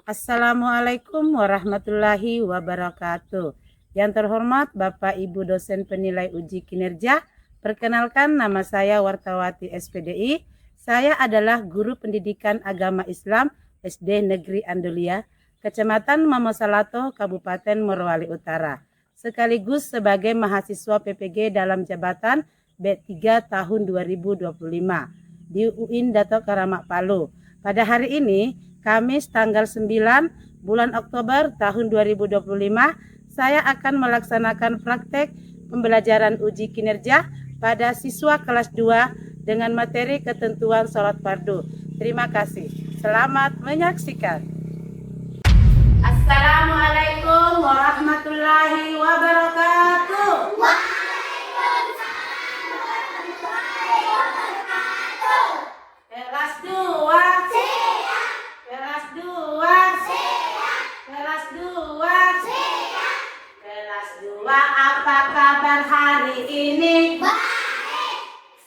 Assalamualaikum warahmatullahi wabarakatuh. Yang terhormat Bapak Ibu dosen penilai uji kinerja, perkenalkan nama saya Wartawati SPDI. Saya adalah guru pendidikan agama Islam SD Negeri Andolia, Kecamatan Mamosalato, Kabupaten Morowali Utara. Sekaligus sebagai mahasiswa PPG dalam jabatan B3 tahun 2025 di UIN Dato Karamak Palu. Pada hari ini, Kamis tanggal 9 bulan Oktober tahun 2025, saya akan melaksanakan praktek pembelajaran uji kinerja pada siswa kelas 2 dengan materi ketentuan sholat fardu. Terima kasih. Selamat menyaksikan. Assalamualaikum warahmatullahi wabarakatuh. Kelas 2. Kelas 2. Kelas 2. Kelas 2, apa kabar hari ini? Baik.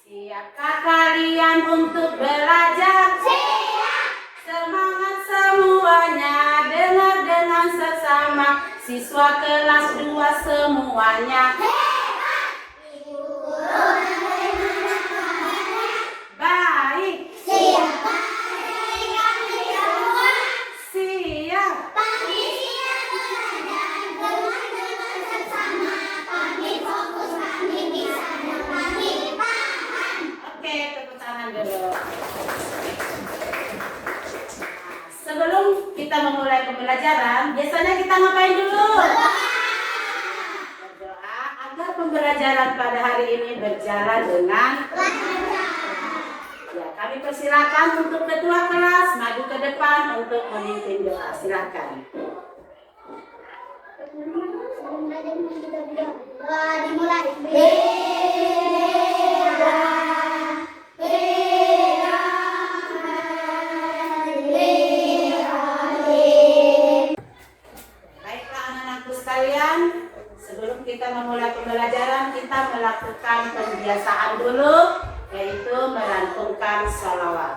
Siapkah kalian untuk belajar? Siap. Semangat semuanya, dengar dengan sesama, siswa kelas 2 semuanya. Hebat. Ibu guru Baik. siapa dari kami semua? Siap. Pagi siang belajar dengan sesama. Kami fokus, kami bisa dan kami paham. Oke, tepuk tangan dulu. Sebelum kita memulai pembelajaran, biasanya kita ngapain dulu? Berdoa agar pembelajaran pada hari ini berjalan dengan Lancar. ya, kami persilakan untuk ketua kelas maju ke depan untuk memimpin doa. Silakan. Dimulai. Beda, beda, Baiklah anak-anakku sekalian, sebelum kita memulai pembelajaran, kita melakukan pembiasaan dulu, yaitu melantunkan sholawat.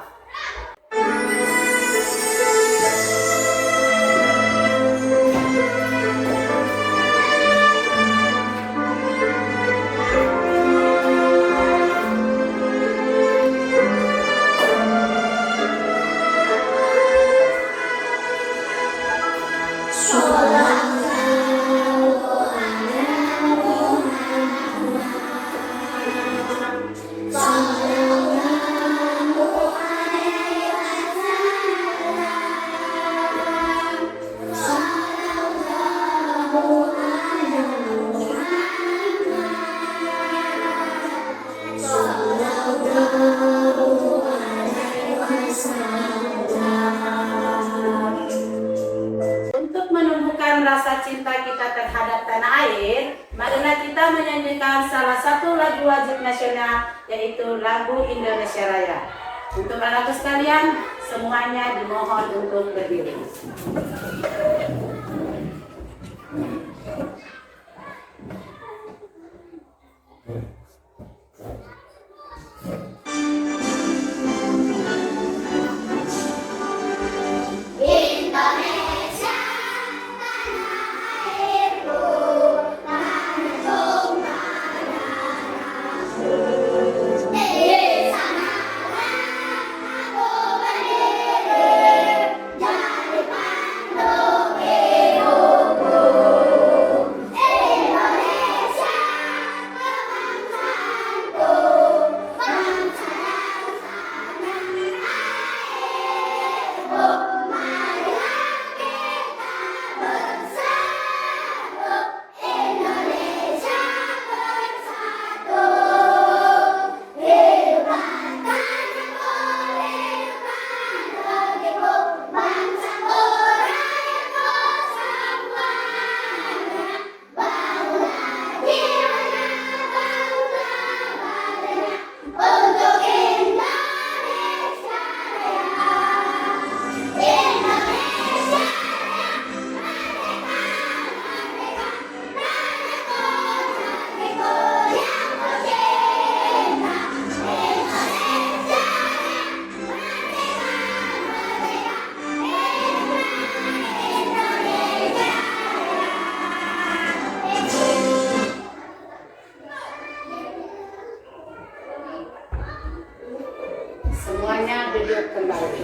Untuk menumbuhkan rasa cinta kita terhadap tanah air, marilah kita menyanyikan salah satu lagu wajib nasional, yaitu lagu Indonesia Raya. Untuk anak-anak sekalian, semuanya dimohon untuk berdiri. Indonesia, tanah airku, tanah darahku. Di sanalah aku berdiri, jadi pandu duduk kembali.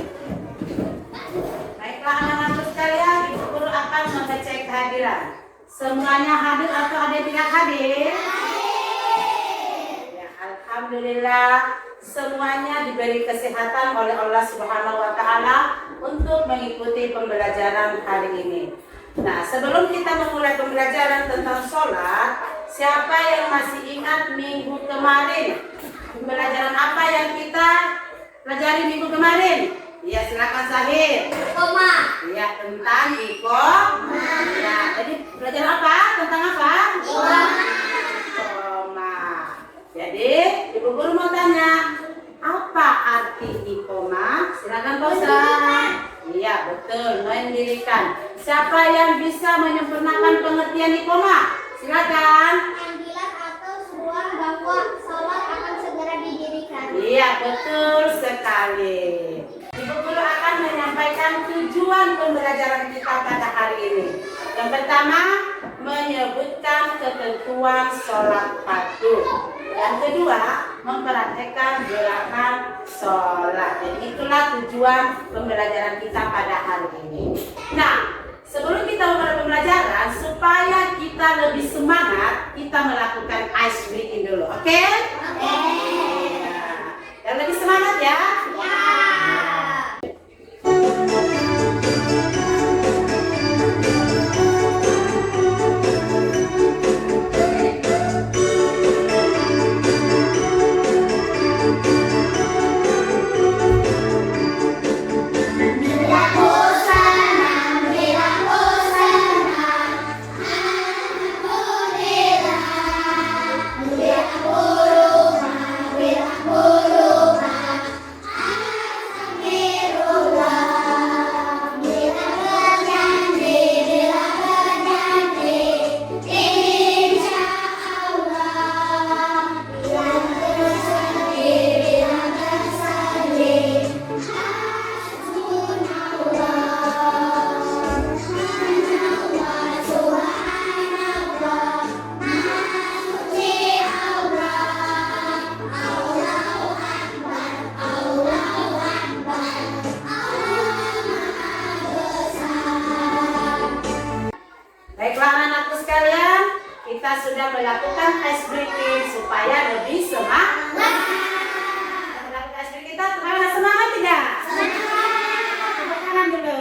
Baiklah anak-anak sekalian, Ibu Guru akan mengecek kehadiran. Semuanya hadir atau ada yang tidak hadir? Ya, alhamdulillah semuanya diberi kesehatan oleh Allah Subhanahu wa taala untuk mengikuti pembelajaran hari ini. Nah, sebelum kita memulai pembelajaran tentang sholat, siapa yang masih ingat minggu kemarin? Pembelajaran apa yang kita pelajari minggu kemarin? Ya, silakan Zahir. Koma. Ya, tentang koma. Ya, jadi belajar apa? Tentang apa? Koma. Koma. Jadi, Ibu Guru mau tanya, apa arti koma? Silakan Pak Ustaz. Iya, betul, mendirikan. Siapa yang bisa menyempurnakan pengertian koma? Silakan. Panggilan atau seruan bahwa sholat akan segera didirikan. Iya, betul sekali. Ibu Guru akan menyampaikan tujuan pembelajaran kita pada hari ini. Yang pertama, menyebutkan ketentuan sholat fardu. Yang kedua, mempraktekkan gerakan sholat. Jadi itulah tujuan pembelajaran kita pada hari ini. Nah, sebelum kita mulai pembelajaran, supaya kita lebih semangat, kita melakukan ice breaking dulu, oke? Oke. Ya. Yang lebih semangat ya. Ya. Baiklah anak-anakku sekalian, kita sudah melakukan ice breaking supaya lebih semangat. Melakukan ice breaking kita terasa semangat tidak? Tepuk tangan dulu.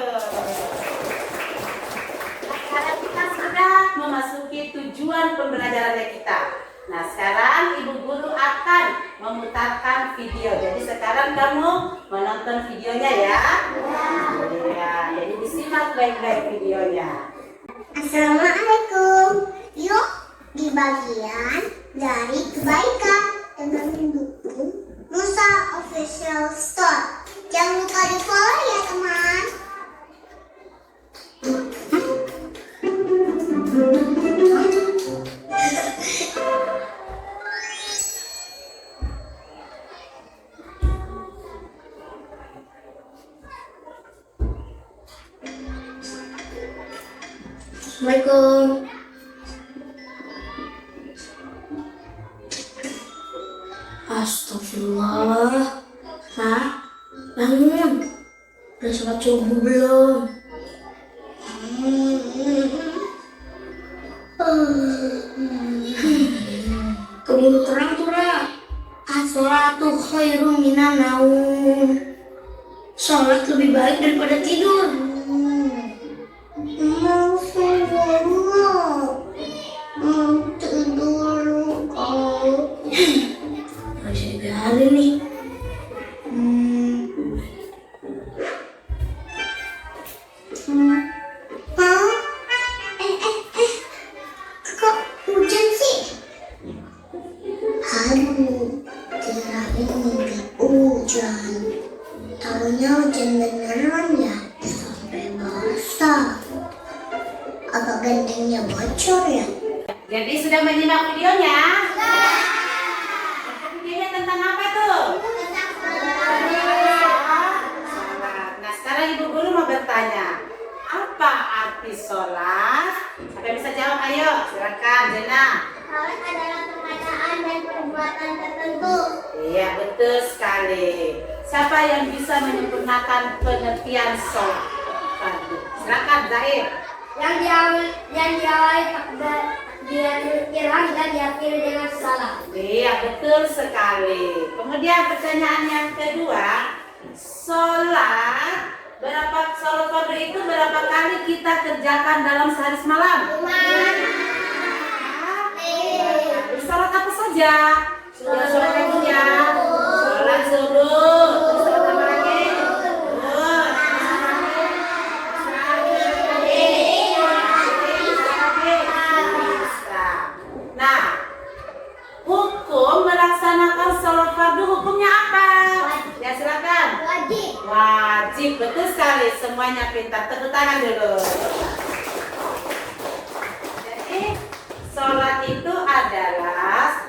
Sekarang kita sudah memasuki tujuan pembelajaran kita. Nah, sekarang Ibu Guru akan memutarkan video. Jadi sekarang kamu menonton videonya ya. Ya, jadi disimak baik-baik videonya. Assalamualaikum. Yuk, di bagian dari kebaikan dengan mendukung Musa Official Store. Jangan lupa di follow ya teman. Assalamualaikum. Astagfirullah. Nah, bangun. Udah sholat subuh belum? Keburu terang tuh, Ra. As-sholatu khairum minan naum. Sholat lebih baik daripada tidur. Mau tidur kau. Masih ada nih. Kok hujan sih? Aduh, kirain mimpi hujan. Taunya hujan beneran ya, sampai basah. Apa gentengnya bocor ya? Jadi sudah menyimak videonya? Videonya tentang apa tuh? Sholat. Nah, sekarang Ibu Guru mau bertanya, apa arti sholat? Siapa yang bisa jawab? Ayo, silakan Jena. Sholat adalah perkataan dan perbuatan tertentu. Iya, betul sekali. Siapa yang bisa menyempurnakan pengertian sholat fardu? Silakan Zahir. Yang diawali dengan irham dan diakhiri dengan salam. Iya, betul sekali. Kemudian pertanyaan yang kedua, sholat fardu itu berapa kali kita kerjakan dalam sehari semalam? Sholat apa saja? Sholat ya. Sholat subuh. Sholat apa lagi? Nah, hukum melaksanakan sholat fardu hukumnya apa? Ya silakan. Wajib, betul sekali. Semuanya pintar. Tepuk tangan dulu. Jadi, sholat itu adalah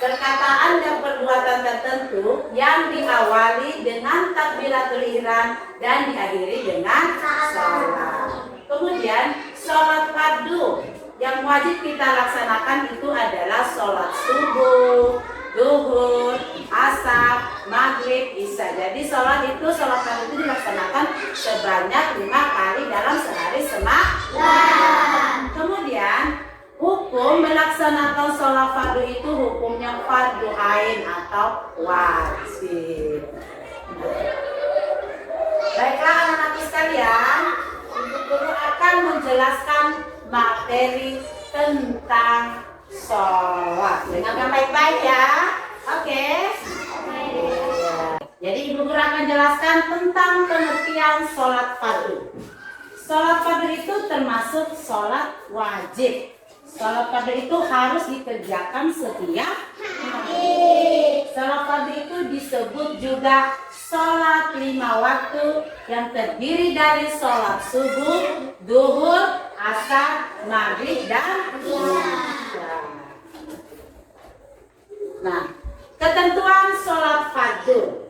perkataan dan perbuatan tertentu yang diawali dengan takbiratul ihram dan diakhiri dengan sholat. Kemudian, sholat fardu yang wajib kita laksanakan itu adalah sholat subuh, zuhur, asar, maghrib, isya. Jadi sholat fardu itu dilaksanakan sebanyak 5 kali dalam sehari semalam. Kemudian hukum melaksanakan sholat fardu itu hukumnya fardu ain atau wajib. Baiklah anak-anak sekalian, Ibu Guru akan menjelaskan materi tentang sholat. Dengarkan baik-baik ya. Oke. Jadi Ibu Guru akan jelaskan tentang pengertian sholat fardu. Sholat fardu itu termasuk sholat wajib. Sholat fardu itu harus dikerjakan setiap hari. Sholat fardu itu disebut juga sholat 5 waktu yang terdiri dari sholat subuh, zuhur, asar, maghrib, dan isya. Nah, ketentuan sholat fardu.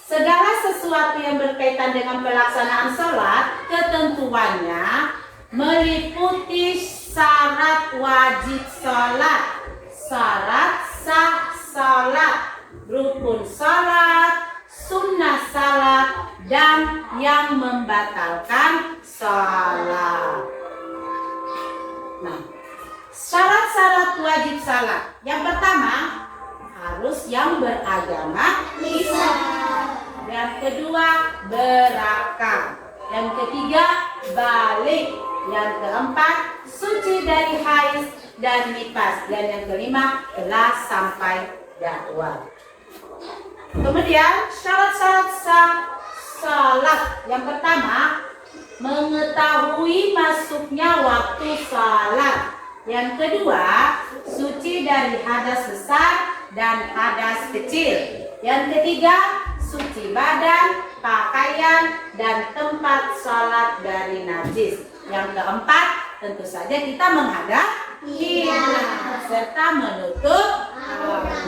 Segala sesuatu yang berkaitan dengan pelaksanaan sholat, ketentuannya meliputi syarat wajib sholat, syarat sah sholat, rukun sholat, sunnah sholat, dan yang membatalkan sholat. Nah, syarat-syarat wajib sholat. Yang pertama, harus yang beragama Islam. Yang kedua, berakal. Yang ketiga, balik. Yang keempat, suci dari haid dan nifas. Dan yang kelima, telah sampai dakwah. Kemudian syarat-syarat sah salat. Yang pertama, mengetahui masuknya waktu salat. Yang kedua, suci dari hadas besar dan hadas kecil. Yang ketiga, suci badan, pakaian, dan tempat salat dari najis. Yang keempat, tentu saja kita menghadap kiblat serta menutup aurat.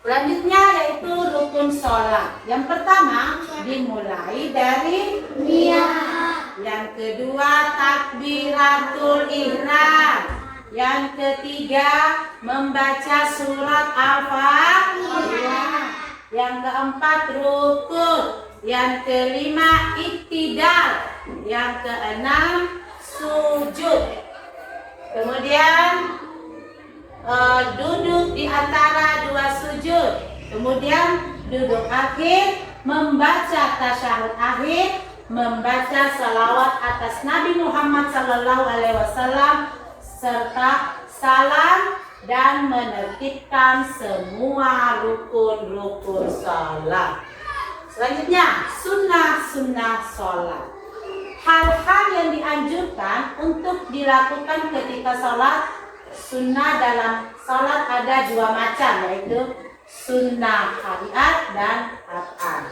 Selanjutnya yaitu rukun sholat. Yang pertama dimulai dari niat. Yang kedua takbiratul ihram. Yang ketiga membaca surat Al-Fatihah. Yang keempat rukun. Yang kelima iktidal. Yang keenam sujud. Kemudian duduk di antara dua sujud. Kemudian duduk akhir, membaca tasyahud akhir, membaca salawat atas Nabi Muhammad SAW, serta salam dan menertibkan semua rukun-rukun salat. Selanjutnya sunnah-sunnah salat. Hal-hal yang dianjurkan untuk dilakukan ketika salat. Sunnah dalam salat ada dua macam, yaitu sunnah hariat dan rakaat.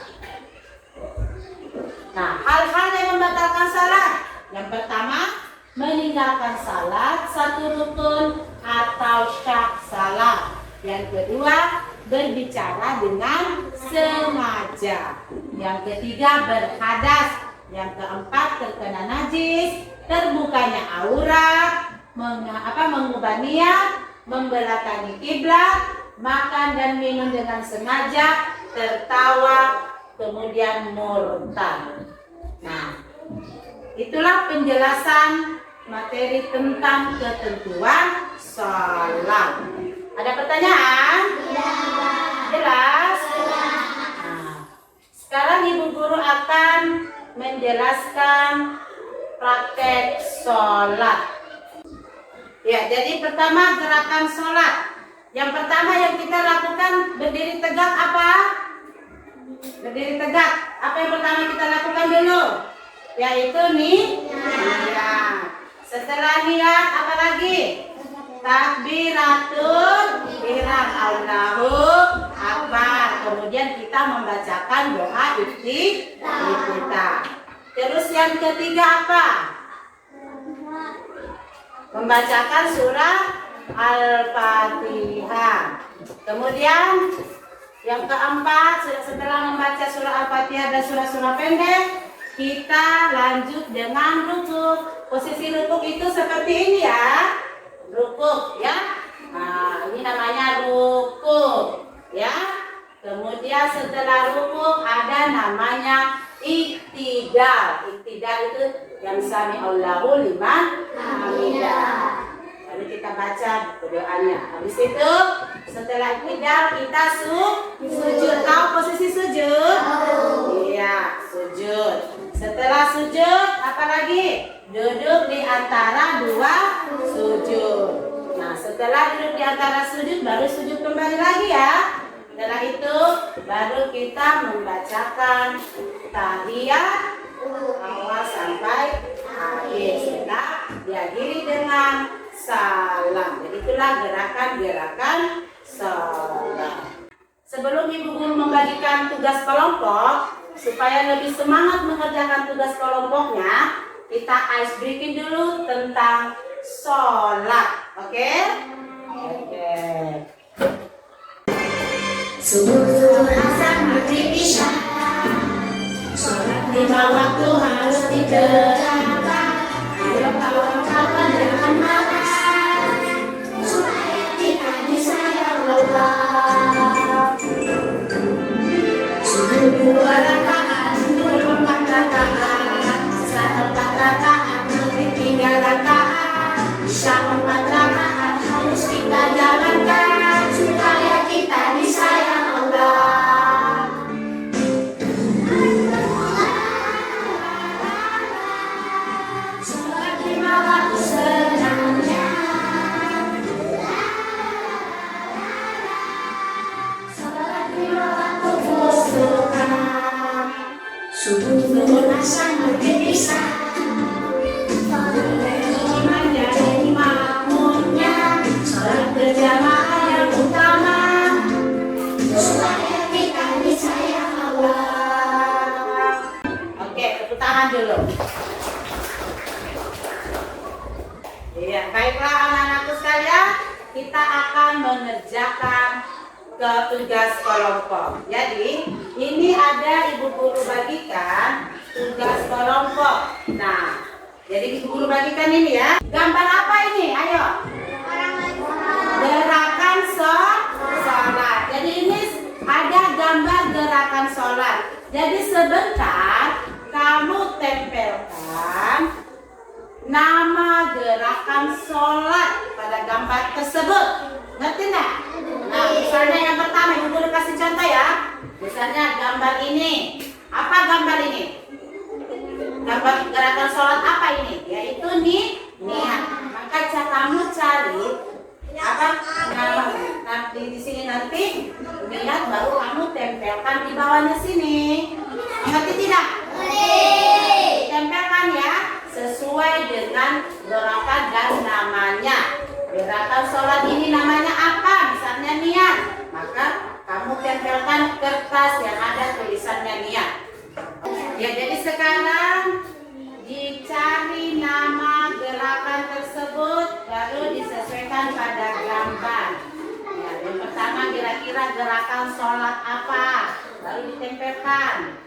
Nah, hal-hal yang membatalkan salat. Yang pertama, meninggalkan salat satu rukun atau syak salat. Yang kedua, berbicara dengan sengaja. Yang ketiga, berhadas. Yang keempat, terkena najis, terbukanya aurat, mengubah niat, membelakangi kiblat, makan dan minum dengan sengaja, tertawa, kemudian murtad. Nah, itulah penjelasan materi tentang ketentuan sholat. Ada pertanyaan? Jelas? Nah, sekarang Ibu Guru akan menjelaskan praktek sholat. Ya, jadi pertama gerakan sholat. Yang pertama yang kita lakukan berdiri tegak apa? Berdiri tegak. Apa yang pertama kita lakukan dulu? Yaitu niat. Setelah niat apa lagi? Takbiratul ihram, Allahu Akbar. Kemudian kita membacakan doa iftitah. Terus yang ketiga apa? Membacakan surah Al-Fatihah. Kemudian yang keempat, setelah membaca surah Al-Fatihah dan surah-surah pendek, kita lanjut dengan rukuk. Posisi rukuk itu seperti ini ya. Rukuk ya. Nah, ini namanya rukuk ya. Kemudian setelah rukuk ada namanya iktidal. Iktidal itu yang sami Allahu liman hamidah. Lalu kita baca doanya. Habis itu setelah iktidal kita sujud. Tahu posisi sujud? Iya, sujud. Setelah sujud apa lagi? Duduk di antara dua sujud. Nah, setelah duduk di antara sujud baru sujud kembali lagi ya. Setelah itu baru kita membacakan tahiyat awal sampai akhir. Setelah diakhiri dengan salam. Jadi itulah gerakan-gerakan sholat. Sebelum Ibu Guru membagikan tugas kelompok, supaya lebih semangat mengerjakan tugas kelompoknya, kita ice breaking dulu tentang sholat. Oke? Oke. Subuh, zuhur, asar, maghrib, isya. Sholat 5 waktu harus ditegakkan. Ayo kawan-kawan jangan malas, supaya kita disayang Allah. Subuh 2 rakaat, zuhur 4 rakaat, asar 4 rakaat, maghrib 3 rakaat, isya 4 rakaat harus kita jalankan, supaya kita disayang Allah. Sholat 5 waktu senangnya, sholat 5 waktu khusyukan. Subuh, zuhur, asar, maghrib, isya. Iman jadi makmumnya, sholat berjamaah yang utama, supaya kita disayang Allah. Oke, tepuk tangan dulu. Iya, baiklah anak-anakku sekalian, kita akan mengerjakan ke tugas kelompok. Jadi, ini ada Ibu Guru bagikan tugas kelompok. Nah, jadi Ibu Guru bagikan ini ya. Gambar apa ini? Ayo. Gerakan sholat. Jadi ini ada gambar gerakan sholat. Jadi sebentar kamu tempelkan nama gerakan sholat pada gambar tersebut. Ngerti nggak? Nah, misalnya yang pertama Ibu Guru kasih contoh ya. Misalnya gambar ini. Apa gambar ini? Gambar gerakan sholat apa ini? Yaitu niat. Maka kamu cari apa nama di sini nanti niat, baru kamu tempelkan di bawahnya sini. Ngerti tidak? Tempelkan ya sesuai dengan gerakan dan namanya. Gerakan sholat ini namanya apa? Misalnya niat. Maka kamu tempelkan kertas yang ada tulisannya niat. Ya, jadi sekarang dicari nama gerakan tersebut, baru disesuaikan pada gambar. Ya, yang pertama kira-kira gerakan sholat apa, baru ditempelkan.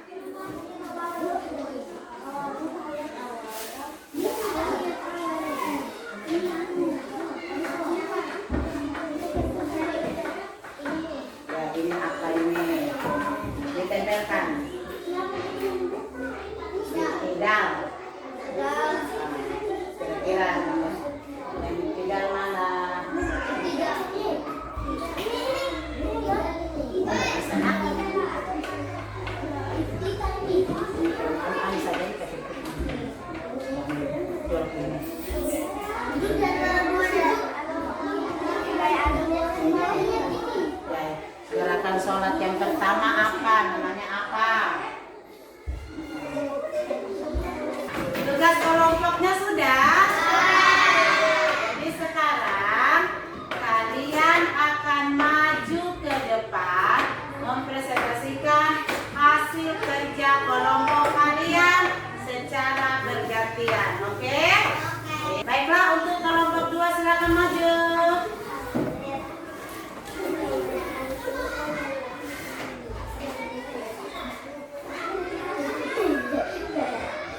gerakan sholat yang pertama apa? Namanya apa? Tugas kelompoknya sudah? Jadi sekarang kalian akan maju ke depan mempresentasikan hasil kerja kelompok kalian secara bergantian, oke? Baiklah, untuk kelompok 2 silakan maju.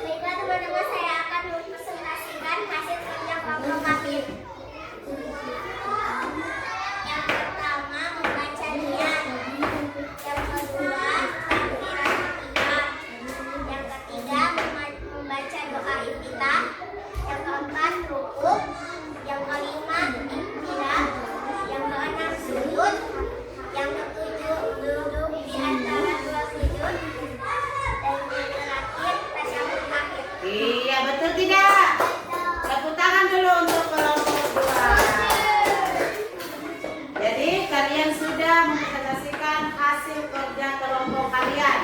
Baiklah teman-teman, saya akan mempresentasikan hasil kerja kelompok kami. Yang pertama membaca niat, yang kedua takbiran ketiga, yang ketiga membaca doa iftitah, yang keempat rukuk, yang kelima iktidak, yang keenam sujud, yang ketujuh duduk di antara dua sujud, dan yang terakhir tasyahud akhir. Iya, betul tidak? Tepuk tangan dulu untuk kelompok 2. Jadi kalian sudah mempresentasikan hasil kerja kelompok kalian.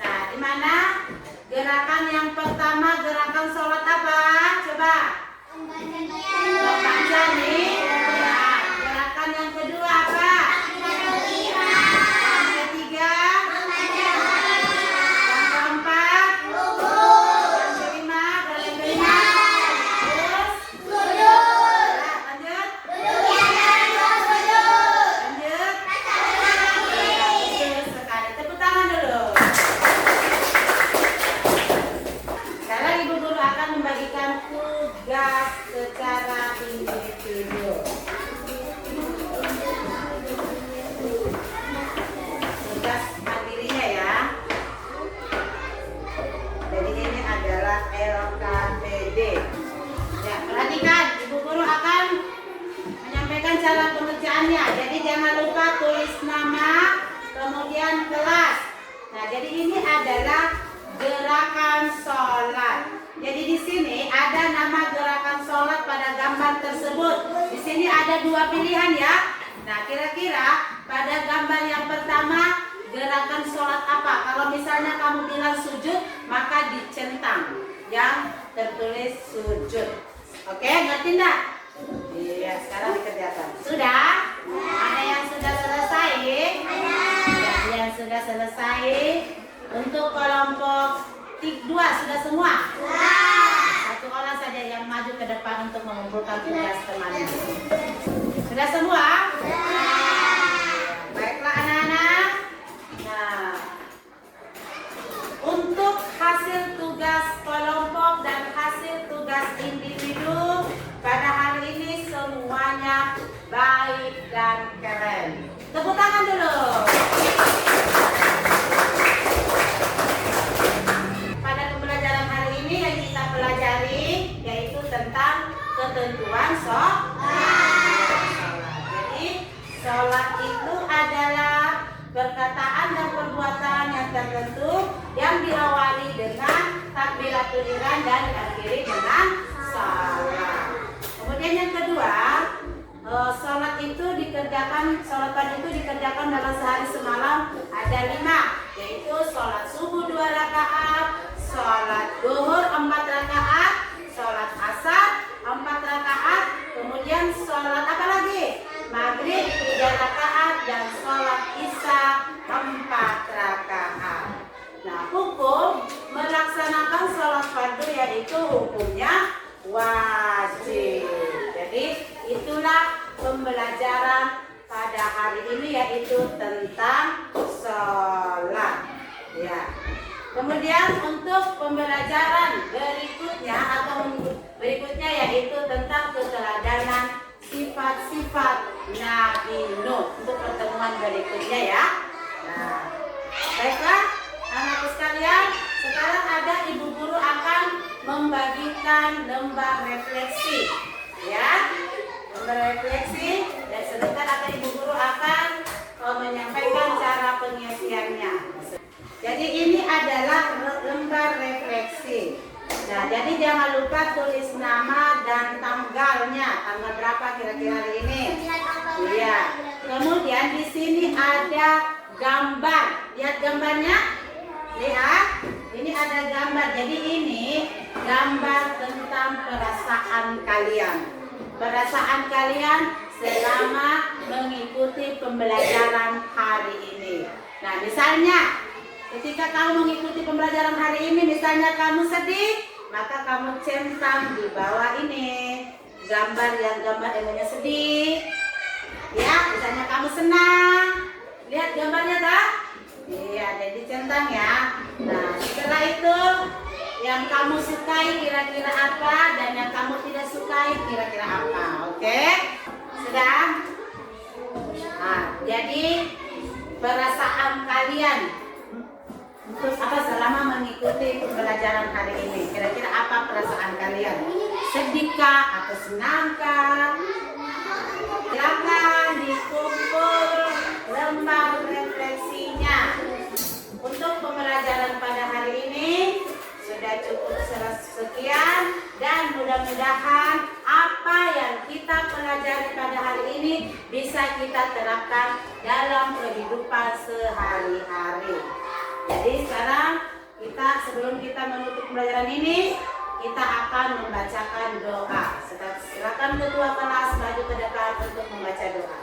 Nah, di mana gerakan yang pertama, gerakan sholat apa? Coba. Membaca nih. Ya. Gerakan yang kedua apa? Yang ketiga? Yang keempat? Yang kelima? Yang kelima? Terus? Nah, lanjut. Lanjut. Betul sekali. Tepuk tangan dulu. Sekarang ibu guru akan membagikan tugas secara individu. Tugas mandirinya ya. Jadi ini adalah LKPD. Ya, perhatikan, ibu guru akan menyampaikan cara pengerjaannya. Jadi jangan lupa tulis nama, kemudian kelas. Nah, jadi ini adalah gerakan sholat. Jadi di sini ada nama gerakan sholat pada gambar tersebut. Di sini ada 2 pilihan ya. Nah, kira-kira pada gambar yang pertama gerakan sholat apa? Kalau misalnya kamu bilang sujud, maka dicentang yang tertulis sujud. Oke, ngerti enggak? Iya, sekarang dikerjakan. Sudah? Ada yang sudah selesai? Ada. Yang sudah selesai. Untuk kelompok 2 sudah semua? Satu orang saja yang maju ke depan untuk mengumpulkan tugas temannya. Sudah semua? Baiklah anak-anak. Nah, untuk hasil tugas kelompok dan hasil tugas individu pada hari ini semuanya baik dan keren. Tepuk tangan dulu. Pada pembelajaran hari ini yang kita pelajari yaitu tentang ketentuan sholat. Jadi sholat itu adalah perkataan dan perbuatan yang tertentu yang diawali dengan takbiratul ihram dan diakhiri dengan salam. Kemudian yang kedua, sholat itu dikerjakan, sholat fardu itu dikerjakan dalam sehari semalam ada 5, yaitu sholat subuh 2 rakaat, sholat duhur 4 rakaat, sholat asar 4 rakaat, kemudian sholat apa lagi? Maghrib 3 rakaat dan sholat isya 4 rakaat. Nah, hukum melaksanakan sholat fardu yaitu hukumnya wajib. Jadi itulah pembelajaran pada hari ini yaitu tentang sholat. Ya. Kemudian untuk pembelajaran berikutnya yaitu tentang keteladanan sifat-sifat Nabi Nuh untuk pertemuan berikutnya ya. Nah, baiklah anakku sekalian, sekarang ada ibu guru akan membagikan lembar refleksi ya. Lembar refleksi dan sebentar akan ibu guru akan menyampaikan cara pengisiannya. Jadi ini adalah lembar refleksi. Nah, jadi jangan lupa tulis nama dan tanggalnya. Tanggal berapa kira-kira hari ini? Iya. Kemudian di sini ada gambar. Lihat gambarnya. Lihat. Ini ada gambar. Jadi ini gambar tentang perasaan kalian. Perasaan kalian selama mengikuti pembelajaran hari ini. Nah, misalnya ketika kamu mengikuti pembelajaran hari ini, misalnya kamu sedih, maka kamu centang di bawah ini gambar yang gambar emonya sedih. Ya, misalnya kamu senang, lihat gambarnya tak? Iya, jadi centang ya. Nah, setelah itu yang kamu sukai kira-kira apa dan yang kamu tidak sukai kira-kira apa, oke? Sudah? Nah, jadi perasaan kalian untuk apa selama mengikuti pembelajaran hari ini? Kira-kira apa perasaan kalian? Sedihkah atau senangkah? Silakan dikumpul lembar refleksinya. Untuk pembelajaran pada hari ini sudah cukup sekian dan mudah-mudahan apa yang kita pelajari pada hari ini bisa kita terapkan dalam kehidupan sehari-hari. Jadi sekarang sebelum kita menutup pembelajaran ini, kita akan membacakan doa. Silakan ketua kelas maju ke depan untuk membaca doa.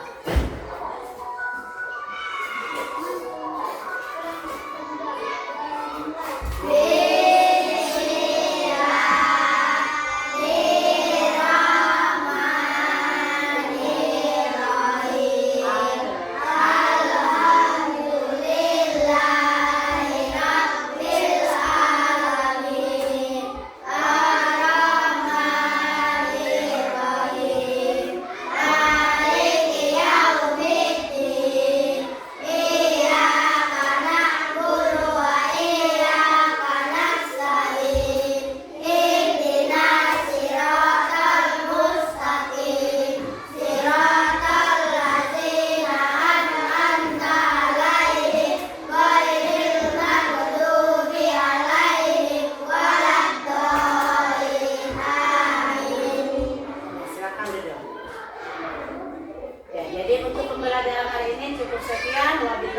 Jadi untuk pembelajaran hari ini cukup sekian. Wabillahi